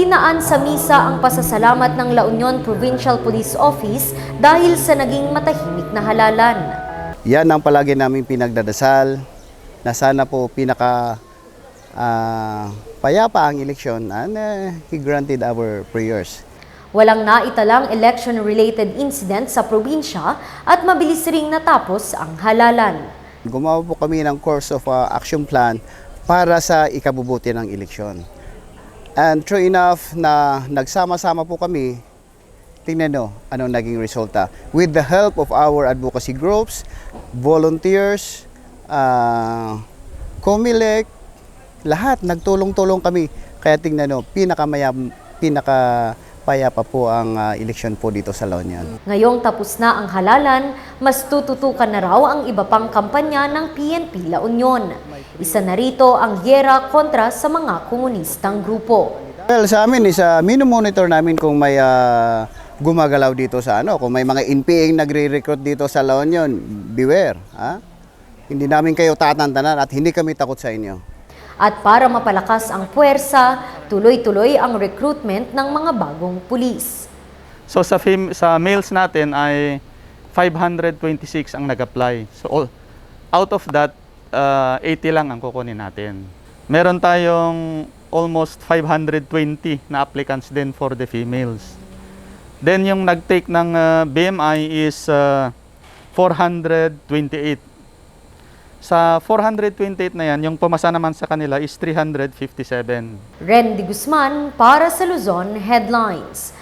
Idinaan sa misa ang pasasalamat ng La Union Provincial Police Office dahil sa naging matahimik na halalan. Yan ang palagi naming pinagdadasal na sana po payapa ang eleksyon and He granted our prayers. Walang naitalang election-related incident sa probinsya at mabilis ring natapos ang halalan. Gumawa po kami ng course of action plan para sa ikabubuti ng eleksyon. And true enough na nagsama-sama po kami, tingnan nyo anong naging resulta. With the help of our advocacy groups, volunteers, COMELEC, lahat nagtulong-tulong kami. Kaya tingnan nyo, pinakapayapa po ang eleksyon po dito sa La Union. Ngayong tapos na ang halalan, mas tututukan na raw ang iba pang kampanya ng PNP La Union. Isa na rito ang gyera kontra sa mga komunistang grupo. Well, sa amin monitor namin kung may gumagalaw dito sa kung may mga NPA nagre-recruit dito sa La Union, beware. Hindi namin kayo tatantanan at hindi kami takot sa inyo. At para mapalakas ang puwersa, tuloy-tuloy ang recruitment ng mga bagong pulis. So sa males natin ay 526 ang nag-apply. So out of that, 80 lang ang kukunin natin. Meron tayong almost 520 na applicants din for the females. Then yung nag-take ng BMI is 428. Sa 428 na yan, yung pumasa naman sa kanila is 357. Rendy Guzman para sa Luzon Headlines.